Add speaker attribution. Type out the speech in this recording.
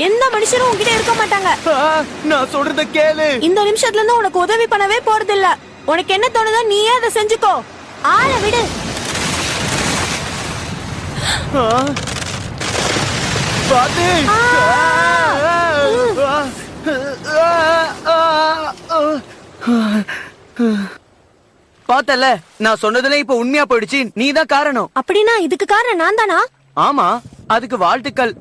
Speaker 1: எந்த மனுஷரும் உன்கிட்ட இருக்க மாட்டாங்க.
Speaker 2: நான் சொல்றத கேளு.
Speaker 1: இந்த நிமிஷத்துல இருந்து உனக்கு உதவி பண்ணவே போறது இல்ல. உனக்கு என்ன தோணுதோ நீயே அதை செஞ்சுக்கோ. ஆள விடு.
Speaker 2: பாத்து பாத்தல, நான் சொன்னதுல இப்ப உண்மையா போயிடுச்சு. நீதான் காரணம்.
Speaker 1: அப்படின்னா இதுக்கு காரணம் நான் தானா?
Speaker 2: ஆமா, அதுக்கு வாழ்த்துக்கள்.